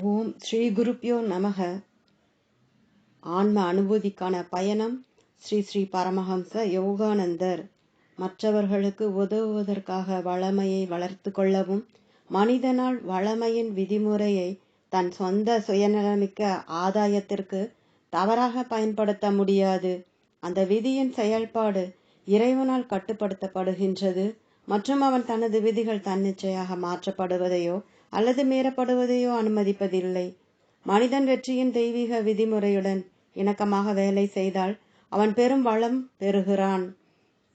ஓம் ஸ்ரீ குருப்யோ நமக. ஆன்ம அனுபூதிக்கான பயணம். ஸ்ரீ ஸ்ரீ பரமஹம்ச யோகானந்தர். மற்றவர்களுக்கு உதவுவதற்காக வளமையை வளர்த்து கொள்ளவும், மனிதனால் வளமையின் விதிமுறையை தன் சொந்த சுயநலமிக்க ஆதாயத்திற்கு தவறாக பயன்படுத்த முடியாது. அந்த விதியின் செயல்பாடு இறைவனால் கட்டுப்படுத்தப்படுகின்றது மற்றும் அவன் தனது விதிகள் தன்னிச்சையாக மாற்றப்படுவதையோ அல்லது மீறப்படுவதையோ அனுமதிப்பதில்லை. மனிதன் வெற்றியின் தெய்வீக விதிமுறையுடன் இணக்கமாக வேலை செய்தால் அவன் பெரும் வளம் பெறுகிறான்.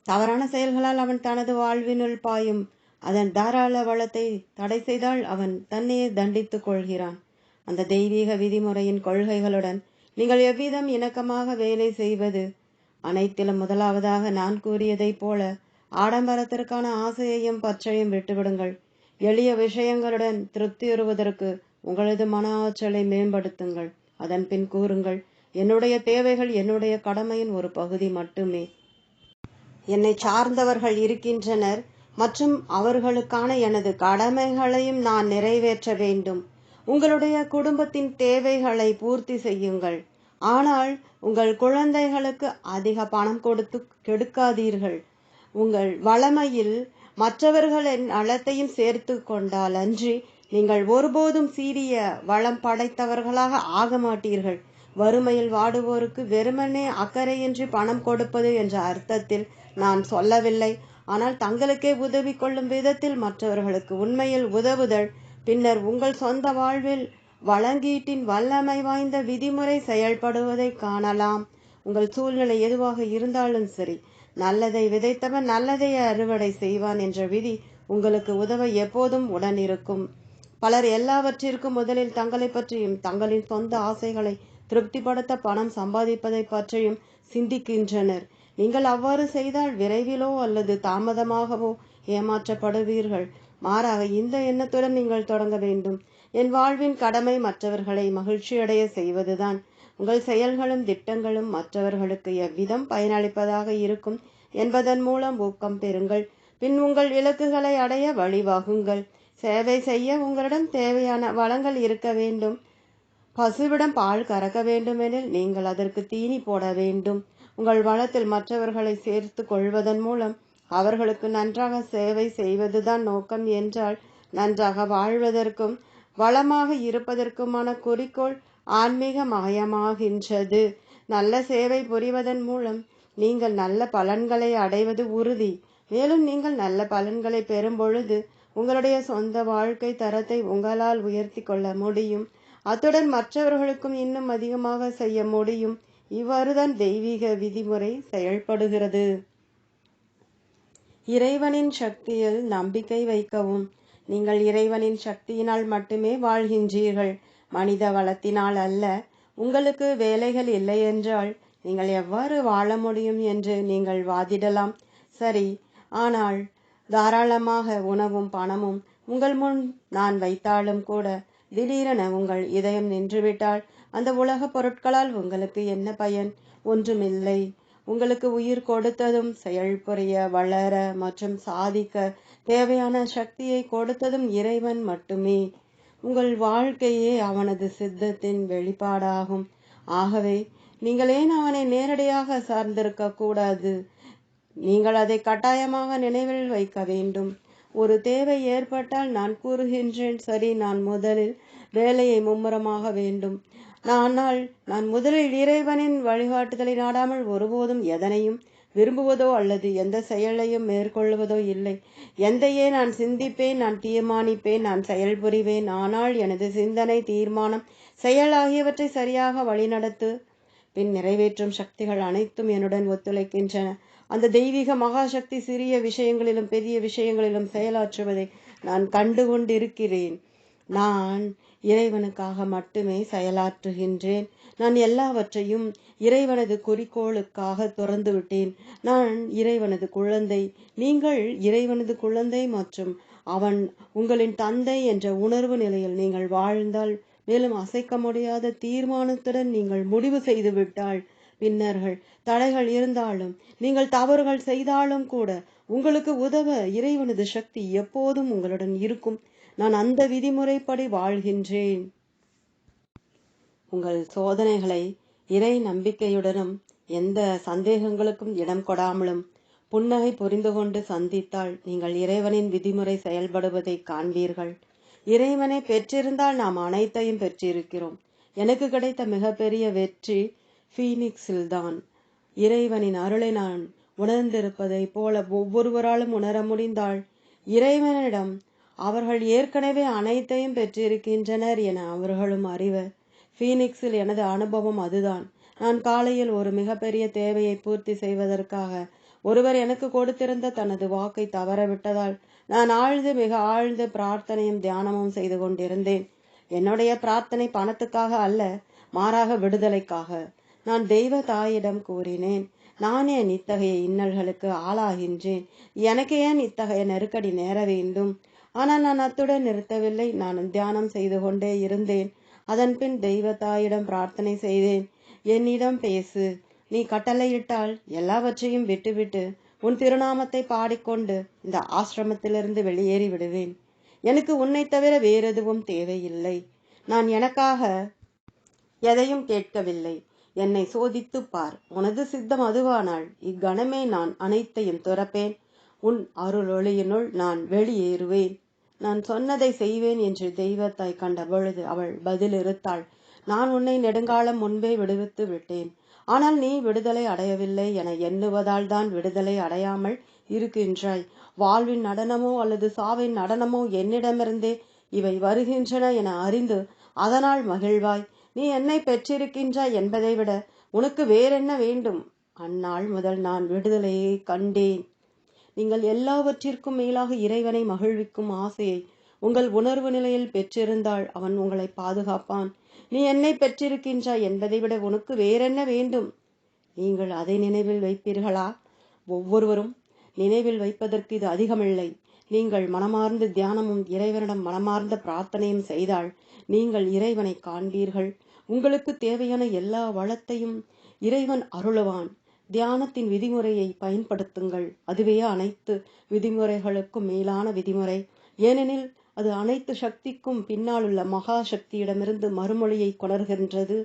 தவறான செயல்களால் அவன் தனது வாழ்வினுள் பாயும் அதன் தாராள வளத்தை தடை செய்தால் அவன் தன்னையே தண்டித்துக் கொள்கிறான். அந்த தெய்வீக விதிமுறையின் கொள்கைகளுடன் நீங்கள் எவ்விதம் இணக்கமாக வேலை செய்வது? அனைத்திலும் முதலாவதாக நான் கூறியதைப் போல ஆடம்பரத்திற்கான ஆசையையும் பற்றையும் விட்டுவிடுங்கள். எளிய விஷயங்களுடன் திருப்தியுறுவதற்கு உங்களது மன ஆற்றலை மேம்படுத்துங்கள். அதன் பின் கூறுங்கள், என்னுடைய தேவைகள் என்னுடைய கடமையின் ஒரு பகுதி மட்டுமே. என்னை சார்ந்தவர்கள் இருக்கின்றனர் மற்றும் அவர்களுக்கான எனது கடமைகளையும் நான் நிறைவேற்ற வேண்டும். உங்களுடைய குடும்பத்தின் தேவைகளை பூர்த்தி செய்யுங்கள். ஆனால் உங்கள் குழந்தைகளுக்கு அதிக பணம் கொடுத்து கெடுக்காதீர்கள். உங்கள் வளமையில் மற்றவர்களின் நலத்தையும் சேர்த்து கொண்டால் அன்றி நீங்கள் ஒருபோதும் சீரிய வளம் படைத்தவர்களாக ஆக மாட்டீர்கள். வறுமையில் வாடுவோருக்கு வெறுமனே அக்கறையின்றி பணம் கொடுப்பது என்ற அர்த்தத்தில் நான் சொல்லவில்லை. ஆனால் தங்களுக்கே உதவி கொள்ளும் விதத்தில் மற்றவர்களுக்கு உண்மையில் உதவுதல். பின்னர் உங்கள் சொந்த வாழ்வில் வழங்கீட்டின் வல்லமை வாய்ந்த விதிமுறை செயல்படுவதை காணலாம். உங்கள் சூழ்நிலை எதுவாக இருந்தாலும் சரி, நல்லதை விதைத்தவன் நல்லதையே அறுவடை செய்வான் என்ற விதி உங்களுக்கு உதவ எப்போதும் உடன் இருக்கும். பலர் எல்லாவற்றிற்கும் முதலில் தங்களை பற்றியும் தங்களின் சொந்த ஆசைகளை திருப்திப்படுத்த பணம் சம்பாதிப்பதை பற்றியும் சிந்திக்கின்றனர். நீங்கள் அவ்வாறு செய்தால் விரைவிலோ அல்லது தாமதமாகவோ ஏமாற்றப்படுவீர்கள். மாறாக இந்த எண்ணத்துடன் நீங்கள் தொடங்க வேண்டும். என் வாழ்வின் கடமை மற்றவர்களை மகிழ்ச்சியடைய செய்வதுதான். உங்கள் செயல்களும் திட்டங்களும் மற்றவர்களுக்கு எவ்விதம் பயனளிப்பதாக இருக்கும் என்பதன் மூலம் ஊக்கம் பெறுங்கள். பின் உங்கள் இலக்குகளை அடைய வழிவகுங்கள். சேவை செய்ய உங்களிடம் தேவையான வளங்கள் இருக்க வேண்டும். பசுவிடம் பால் கறக்க வேண்டுமெனில் நீங்கள் அதற்கு தீனி போட வேண்டும். உங்கள் வளத்தில் மற்றவர்களை சேர்த்து கொள்வதன் மூலம் அவர்களுக்கு நன்றாக சேவை செய்வதுதான் நோக்கம் என்றால், நன்றாக வாழ்வதற்கும் வளமாக இருப்பதற்குமான குறிக்கோள் ஆன்மீக மயமாகின்றது. நல்ல சேவை புரிவதன் மூலம் நீங்கள் நல்ல பலன்களை அடைவது உறுதி. மேலும் நீங்கள் நல்ல பலன்களை பெறும் பொழுது உங்களுடைய சொந்த வாழ்க்கை தரத்தை உங்களால் உயர்த்தி கொள்ள முடியும். அத்துடன் மற்றவர்களுக்கும் இன்னும் அதிகமாக செய்ய முடியும். இவ்வாறுதான் தெய்வீக விதிமுறை செயல்படுகிறது. இறைவனின் சக்தியில் நம்பிக்கை வைக்கவும். நீங்கள் இறைவனின் சக்தியினால் மட்டுமே வாழ்கின்றீர்கள், மனித வளத்தினால் அல்ல. உங்களுக்கு வேலைகள் இல்லை என்றால் நீங்கள் எவ்வாறு வாழ முடியும் என்று நீங்கள் வாதிடலாம். சரி, ஆனால் தாராளமாக உணவும் பணமும் உங்கள் முன் நான் வைத்தாலும் கூட திடீரென உங்கள் இதயம் நின்றுவிட்டால் அந்த உலக பொருட்களால் உங்களுக்கு என்ன பயன்? ஒன்றுமில்லை. உங்களுக்கு உயிர் கொடுத்ததும் செயல்புரிய வளர மற்றும் சாதிக்க தேவையான சக்தியை கொடுத்ததும் இறைவன் மட்டுமே. உங்கள் வாழ்க்கையே அவனது சித்தத்தின் வெளிப்பாடாகும். ஆகவே நீங்கள் ஏன் அவனை நேரடியாக சார்ந்திருக்க கூடாது? நீங்கள் அதை கட்டாயமாக நினைவில் வைக்க வேண்டும். ஒரு தேவை ஏற்பட்டால் நான் கூறுகின்றேன், சரி, நான் முதலில் வேலையை மும்முரமாக வேண்டும். ஆனால் நான் முதலில் இறைவனின் வழிகாட்டுதலை நாடாமல் ஒருபோதும் எதனையும் விரும்புவதோ அல்லது எந்த செயலையும் மேற்கொள்வதோ இல்லை. எந்தையே நான் சிந்திப்பேன், நான் தீர்மானிப்பேன், நான் செயல்புரிவேன். ஆனால் எனது சிந்தனை, தீர்மானம், செயல் ஆகியவற்றை சரியாக வழிநடத்து பின் நிறைவேற்றும் சக்திகள் அனைத்தும் என்னுடன் ஒத்துழைக்கின்றன. அந்த தெய்வீக மகாசக்தி சிறிய விஷயங்களிலும் பெரிய விஷயங்களிலும் செயலாற்றுவதை நான் கண்டு கொண்டிருக்கிறேன். நான் இறைவனுக்காக மட்டுமே செயலாற்றுகின்றேன். நான் எல்லாவற்றையும் இறைவனது குறிக்கோளுக்காக துறந்து விட்டேன். நான் இறைவனது குழந்தை, நீங்கள் இறைவனது குழந்தை மற்றும் அவன் உங்களின் தந்தை என்ற உணர்வு நிலையில் நீங்கள் வாழ்ந்தால், மேலும் அசைக்க முடியாத தீர்மானத்துடன் நீங்கள் முடிவு செய்துவிட்டால், பின்னர்கள் தடைகள் இருந்தாலும் நீங்கள் தவறுகள் செய்தாலும் கூட உங்களுக்கு உதவ இறைவனது சக்தி எப்போதும் உங்களுடன் இருக்கும். நான் அந்த விதிமுறைப்படி வாழ்கின்றேன். உங்கள் சோதனைகளை இறை நம்பிக்கையுடனும் எந்த சந்தேகங்களுக்கும் இடம் கொடாமலும் புன்னகை புரிந்து கொண்டு சந்தித்தால் நீங்கள் இறைவனின் விதிமுறை செயல்படுவதை காண்பீர்கள். இறைவனை பெற்றிருந்தால் நாம் அனைத்தையும் பெற்றிருக்கிறோம். எனக்கு கிடைத்த மிகப்பெரிய வெற்றி ஃபீனிக்ஸில்தான். இறைவனின் அருளை நான் உணர்ந்திருப்பதை போல ஒவ்வொருவராலும் உணர முடிந்தால் இறைவனிடம் அவர்கள் ஏற்கனவே அனைத்தையும் பெற்றிருக்கின்றனர் என அவர்களும் அறிவர். ஃபீனிக்ஸில் எனது அனுபவம் அதுதான். நான் காலையில் ஒரு மிகப்பெரிய தேவையை பூர்த்தி செய்வதற்காக ஒருவர் எனக்கு கொடுத்திருந்த தனது வாக்கை தவறவிட்டதால் நான் மிக ஆழ்ந்து பிரார்த்தனையும் தியானமும் செய்து கொண்டிருந்தேன். என்னுடைய பிரார்த்தனை பணத்துக்காக அல்ல, மாறாக விடுதலைக்காக. நான் தெய்வ தாயிடம் கூறினேன், நான் ஏன் இத்தகைய இன்னல்களுக்கு ஆளாகின்றேன்? எனக்கு ஏன் இத்தகைய நெருக்கடி நேர வேண்டும்? ஆனால் நான் அத்துடன் நிறுத்தவில்லை. நான் தியானம் செய்து கொண்டே இருந்தேன். அதன் பின் தெய்வ தாயிடம் பிரார்த்தனை செய்தேன். என்னிடம் பேசு. நீ கட்டளையிட்டால் எல்லாவற்றையும் விட்டுவிட்டு உன் திருநாமத்தை பாடிக்கொண்டு இந்த ஆசிரமத்திலிருந்து வெளியேறி விடுவேன். எனக்கு உன்னை தவிர வேறெதுவும் தேவையில்லை. நான் எனக்காக எதையும் கேட்கவில்லை. என்னை சோதித்து பார். உனது சித்தம் அதுவானால் இக்கணமே நான் அனைத்தையும் துறப்பேன். உன் அருளொளியினுள் நான் வெளியேறுவேன். நான் சொன்னதை செய்வேன் என்று தெய்வத்தாய் கண்ட பொழுது அவள் பதிலிருத்தாள், நான் உன்னை நெடுங்காலம் முன்பே விடுவித்து விட்டேன். ஆனால் நீ விடுதலை அடையவில்லை என எண்ணுவதால் தான் விடுதலை அடையாமல் இருக்கின்றாய். வாழ்வின் நடனமோ அல்லது சாவின் நடனமோ என்னிடமிருந்தே இவை வருகின்றன என அறிந்து அதனால் மகிழ்வாய். நீ என்னை பெற்றிருக்கின்றாய் என்பதை விட உனக்கு வேறென்ன வேண்டும்? அந்நாள் முதல் நான் விடுதலையை கண்டேன். நீங்கள் எல்லாவற்றிற்கும் மேலாக இறைவனை மகிழ்விக்கும் ஆசையை உங்கள் உணர்வு நிலையில் பெற்றிருந்தால் அவன் உங்களை பாதுகாப்பான். நீ என்னை பெற்றிருக்கின்றாய் என்பதை விட உனக்கு வேறென்ன வேண்டும்? நீங்கள் அதை நினைவில் வைப்பீர்களா? ஒவ்வொருவரும் நினைவில் வைப்பதற்கு இது அதிகமில்லை. நீங்கள் மனமார்ந்த தியானமும் இறைவனிடம் மனமார்ந்த பிரார்த்தனையும் செய்தால் நீங்கள் இறைவனை காண்பீர்கள். உங்களுக்கு தேவையான எல்லா வளத்தையும் இறைவன் அருளுவான். தியானத்தின் விதிமுறையை பயன்படுத்துங்கள். அதுவே அனைத்து விதிமுறைகளுக்கும் மேலான விதிமுறை. ஏனெனில் அது அனைத்து சக்திக்கும் பின்னால் உள்ள மகா சக்தியிடமிருந்து மறுமொழியை கொணர்கின்றது.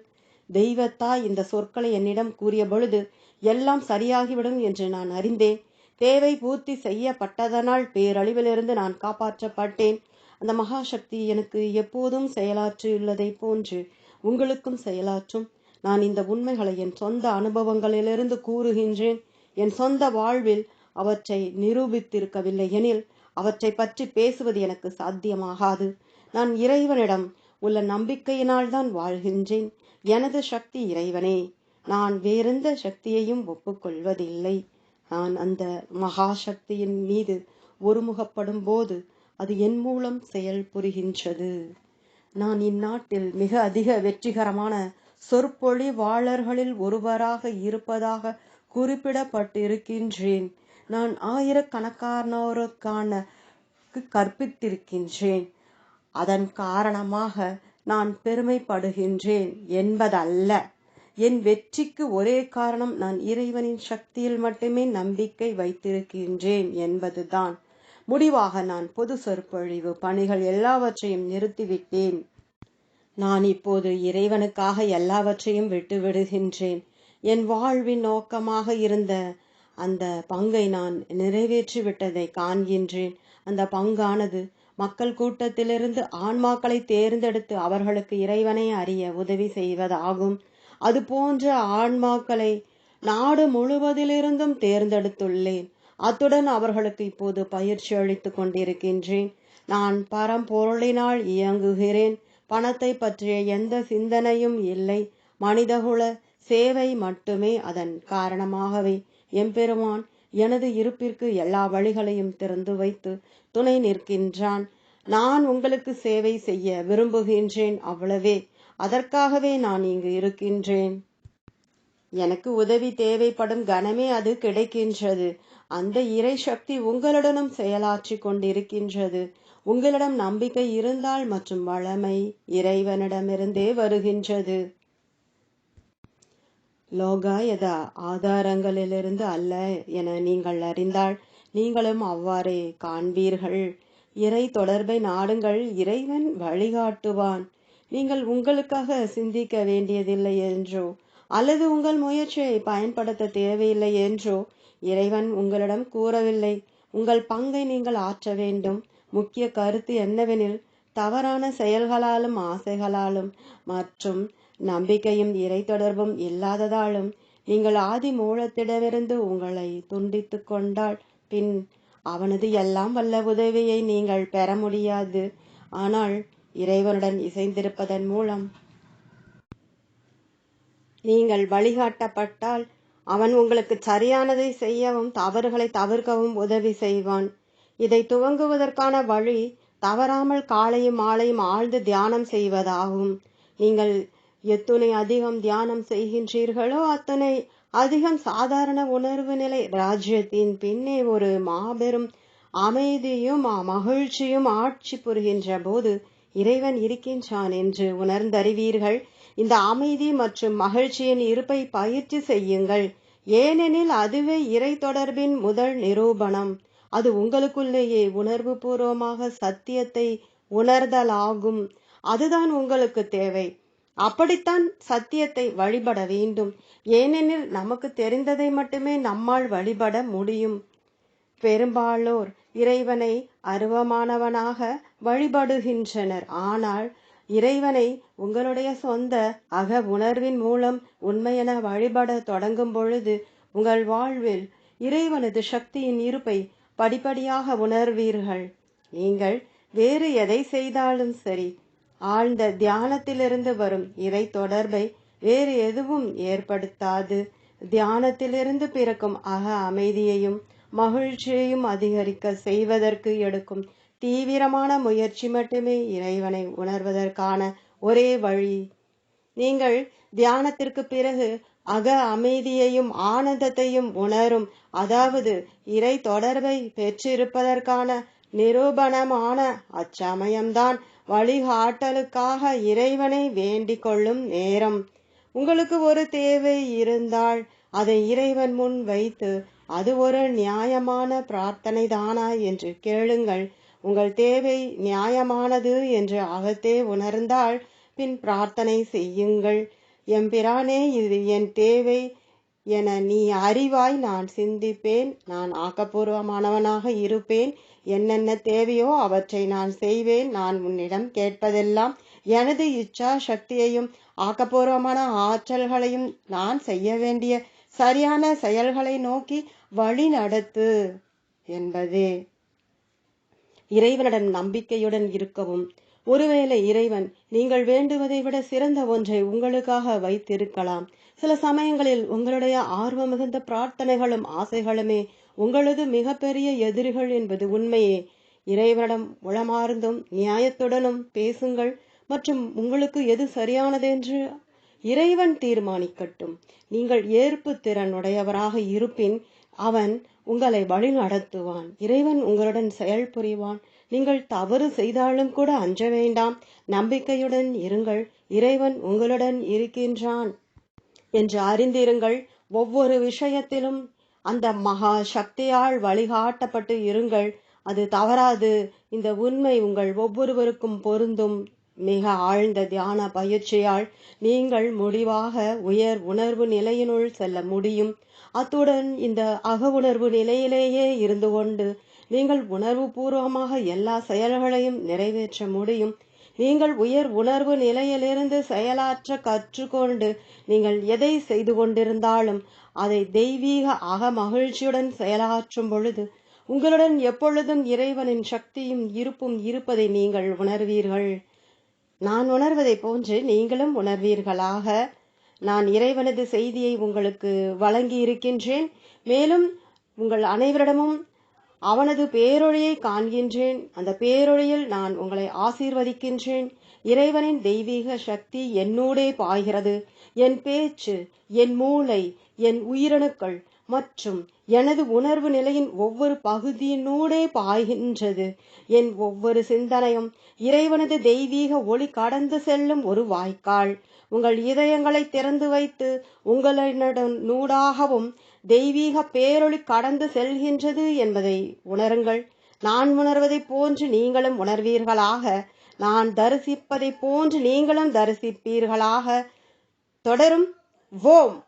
தெய்வத்தாய் இந்த சொற்களை என்னிடம் கூறிய பொழுது எல்லாம் சரியாகிவிடும் என்று நான் அறிந்தேன். தேவை பூர்த்தி செய்யப்பட்டதனால் பேரழிவிலிருந்து நான் காப்பாற்றப்பட்டேன். அந்த மகா சக்தி எனக்கு எப்போதும் செயலாற்றியுள்ளதை போன்று உங்களுக்கும் செயலாற்றும். நான் இந்த உண்மைகளை என் சொந்த அனுபவங்களிலிருந்து கூறுகின்றேன். என் சொந்த வாழ்வில் அவற்றை நிரூபித்திருக்கவில்லை எனில் அவற்றை பற்றி பேசுவது எனக்கு சாத்தியமாகாது. நான் இறைவனிடம் உள்ள நம்பிக்கையினால் தான் வாழ்கின்றேன். எனது சக்தி இறைவனே. நான் வேறெந்த சக்தியையும் ஒப்புக்கொள்வதில்லை. நான் அந்த மகா சக்தியின் மீது ஒருமுகப்படும் போது அது என் மூலம் செயல் புரிகின்றது. நான் இந்நாட்டில் மிக அதிக வெற்றிகரமான சொற்பொழிவாளர்களில் ஒருவராக இருப்பதாக குறிப்பிடப்பட்டிருக்கின்றேன். நான் ஆயிரக்கணக்கானோருக்கான கற்பித்திருக்கின்றேன். அதன் காரணமாக நான் பெருமைப்படுகின்றேன் என்பதல்ல. என் வெற்றிக்கு ஒரே காரணம் நான் இறைவனின் சக்தியில் மட்டுமே நம்பிக்கை வைத்திருக்கின்றேன் என்பதுதான். முடிவாக நான் பொது சொற்பொழிவு பணிகள் எல்லாவற்றையும் நிறுத்திவிட்டேன். நான் இப்போது இறைவனுக்காக எல்லாவற்றையும் விட்டுவிடுகின்றேன். என் வாழ்வின் நோக்கமாக இருந்த அந்த பங்கை நான் நிறைவேற்றிவிட்டதை காண்கின்றேன். அந்த பங்கானது மக்கள் கூட்டத்திலிருந்து ஆன்மாக்களை தேர்ந்தெடுத்து அவர்களுக்கு இறைவனை அறிய உதவி செய்வதாகும். அது போன்ற ஆன்மாக்களை நாடு முழுவதிலிருந்தும் தேர்ந்தெடுத்துள்ளேன். அத்துடன் அவர்களுக்கு இப்போது பயிற்சி அளித்து கொண்டிருக்கின்றேன். நான் பரம்பொருளினால் இயங்குகிறேன். பணத்தை பற்றிய எந்த சிந்தனையும் இல்லை. மனிதகுல சேவை மட்டுமே அதன் காரணமாகவே எம்பெருமான் எனது இருப்பிற்கு எல்லா வழிகளையும் திறந்து வைத்து துணை நிற்கின்றான். நான் உங்களுக்கு சேவை செய்ய விரும்புகின்றேன், அவ்வளவே. அதற்காகவே நான் இங்கு இருக்கின்றேன். எனக்கு உதவி தேவைப்படும் கணமே அது கிடைக்கின்றது. அந்த இறை சக்தி உங்களுடனும் செயலாற்றி கொண்டிருக்கின்றது. உங்களிடம் நம்பிக்கை இருந்தால் மற்றும் வளமை இறைவனிடமிருந்தே வருகின்றது. லோகாயத ஆதாரங்களிலிருந்து அல்ல என நீங்கள் அறிந்தால் நீங்களும் அவ்வாறே காண்பீர்கள். இறை தொடர்பை நாடுங்கள். இறைவன் வழிகாட்டுவான். நீங்கள் உங்களுக்காக சிந்திக்க வேண்டியதில்லை என்றோ அல்லது உங்கள் முயற்சியை பயன்படுத்த தேவையில்லை என்றோ இறைவன் உங்களிடம் கூறவில்லை. உங்கள் பங்கை நீங்கள் ஆற்ற வேண்டும். முக்கிய கருத்து என்னவெனில், தவறான செயல்களாலும் ஆசைகளாலும் மற்றும் நம்பிக்கையும் இறை தொடர்பும் இல்லாததாலும் நீங்கள் ஆதி மூலத்திடமிருந்து உங்களை துண்டித்து கொண்டால் பின் அவனது எல்லாம் வல்ல உதவியை நீங்கள் பெற முடியாது. ஆனால் இறைவனுடன் இசைந்திருப்பதன் மூலம் நீங்கள் வழிகாட்டப்பட்டால் அவன் உங்களுக்கு சரியானதை செய்யவும் தவறுகளை தவிர்க்கவும் உதவி செய்வான். இதை துவங்குவதற்கான வழி தவறாமல் காலையும் மாலையும் ஆழ்ந்து தியானம் செய்வதாகும். நீங்கள் எத்துணை அதிகம் தியானம் செய்கின்றீர்களோ அத்தனை அதிகம் சாதாரண உணர்வு நிலை ராஜ்யத்தின் பின்னே ஒரு மாபெரும் அமைதியும் மகிழ்ச்சியும் ஆட்சி புரிகின்ற போது இறைவன் இருக்கின்றான் என்று உணர்ந்தறிவீர்கள். இந்த அமைதி மற்றும் மகிழ்ச்சியின் இருப்பை பயிற்சி செய்யுங்கள். ஏனெனில் அதுவே இறை தொடர்பின் முதல் நிரூபணம். அது உங்களுக்குள்ளேயே உணர்வு பூர்வமாக சத்தியத்தை உணர்தலாகும். அதுதான் உங்களுக்கு தேவை. அப்படித்தான் சத்தியத்தை வழிபட வேண்டும். ஏனெனில் நமக்கு தெரிந்ததை மட்டுமே நம்மால் வழிபட முடியும். பெரும்பாலோர் இறைவனை அருவமானவனாக வழிபடுகின்றனர். ஆனால் இறைவனை உங்களுடைய சொந்த அக உணர்வின் மூலம் உண்மையென வழிபட தொடங்கும் பொழுது உங்கள் வாழ்வில் இறைவனது சக்தியின் இருப்பை படிப்படியாக உணர்வீர்கள். நீங்கள் வேறு எதை செய்தாலும் சரி, ஆழ்ந்த தியானத்திலிருந்து வரும் இறை தொடர்பை வேறு எதுவும் ஏற்படுத்தாது. தியானத்திலிருந்து பிறக்கும் அக அமைதியையும் மகிழ்ச்சியையும் அதிகரிக்க செய்வதற்கு எடுக்கும் தீவிரமான முயற்சி மட்டுமே இறைவனை உணர்வதற்கான ஒரே வழி. நீங்கள் தியானத்திற்கு பிறகு அக அமைதியையும் ஆனந்தத்தையும் உணரும், அதாவது இறை தொடர்பை பெற்றிருப்பதற்கான நிரூபணமான அச்சமயம்தான் வழிகாட்டலுக்காக இறைவனை வேண்டிக் கொள்ளும் நேரம். உங்களுக்கு ஒரு தேவை இருந்தால் அதை இறைவன் முன் வைத்து அது ஒரு நியாயமான பிரார்த்தனை தானா என்று கேளுங்கள். உங்கள் தேவை நியாயமானது என்று அகத்தே உணர்ந்தால் பின் பிரார்த்தனை செய்யுங்கள். எம்பிரானே, இது என் தேவை என நீ அறிவாய். நான் சிந்திப்பேன், நான் ஆக்கப்பூர்வமானவனாக இருப்பேன். என்னென்ன தேவையோ அவற்றை நான் செய்வேன். நான் உன்னிடம் கேட்பதெல்லாம் எனது இச்சா சக்தியையும் ஆக்கப்பூர்வமான ஆற்றல்களையும் நான் செய்ய வேண்டிய சரியான செயல்களை நோக்கி வழி நடத்து என்பதே. இறைவனிடம் நம்பிக்கையுடன் இருக்கவும். ஒருவேளை இறைவன் நீங்கள் வேண்டுவதை விட சிறந்த ஒன்றை உங்களுக்காக வைத்திருக்கலாம். சில சமயங்களில் உங்களுடைய ஆர்வம் மிகுந்த பிரார்த்தனைகளும் ஆசைகளுமே உங்களது மிகப்பெரிய எதிரிகள் என்பது உண்மையே. இறைவனிடம் உளமார்ந்தும் நியாயத்துடனும் பேசுங்கள் மற்றும் உங்களுக்கு எது சரியானதென்று இறைவன் தீர்மானிக்கட்டும். நீங்கள் ஏற்பு திறன் உடையவராக இருப்பின் அவன் உங்களை வழி நடத்துவான். இறைவன் உங்களுடன் செயல் புரிவான். நீங்கள் தவறு செய்தாலும் கூட அஞ்ச வேண்டாம். நம்பிக்கையுடன் இருங்கள். இறைவன் உங்களுடன் இருக்கின்றான் என்று அறிந்திருங்கள். ஒவ்வொரு விஷயத்திலும் அந்த மகா சக்தியால் வழிகாட்டப்பட்டு இருங்கள். அது தவறாது. இந்த உண்மை உங்கள் ஒவ்வொருவருக்கும் பொருந்தும். மிக ஆழ்ந்த தியான பயிற்சியால் நீங்கள் முடிவாக உயர் உணர்வு நிலையினுள் செல்ல முடியும். அத்துடன் இந்த அக உணர்வு நிலையிலேயே இருந்து கொண்டு நீங்கள் உணர்வு பூர்வமாக எல்லா செயல்களையும் நிறைவேற்ற முடியும். நீங்கள் உயர் உணர்வு நிலையிலிருந்து செயலாற்ற கற்றுக்கொண்டு நீங்கள் எதை செய்து கொண்டிருந்தாலும் அதை தெய்வீக அக மகிழ்ச்சியுடன் செயலாற்றும் பொழுது உங்களுடன் எப்பொழுதும் இறைவனின் சக்தியும் இருப்பும் இருப்பதை நீங்கள் உணர்வீர்கள். நான் உணர்வதை போன்று நீங்களும் உணர்வீர்களாக. நான் இறைவனது செய்தியை உங்களுக்கு வழங்கி இருக்கின்றேன். மேலும் உங்கள் அனைவரிடமும் அவனது பேரொழியை காண்கின்றேன். அந்த பேரொழியில் நான் உங்களை ஆசீர்வதிக்கின்றேன். இறைவனின் தெய்வீக சக்தி என்னூடே பாய்கிறது. என் பேச்சு, என் மூளை, என் உயிரணுக்கள் மற்றும் எனது உணர்வு நிலையின் ஒவ்வொரு பகுதியினூடே பாய்கின்றது. என் ஒவ்வொரு சிந்தனையும் இறைவனது தெய்வீக ஒளி கடந்து செல்லும் ஒரு வாய்க்கால். உங்கள் இதயங்களை திறந்து வைத்து உங்களினுடன் நூடாகவும் தெய்வீக பேரொளி கடந்து செல்கின்றது என்பதை உணருங்கள். நான் உணர்வதை போன்று நீங்களும் உணர்வீர்களாக. நான் தரிசிப்பதை போன்று நீங்களும் தரிசிப்பீர்களாக. தொடரும். ஓம்.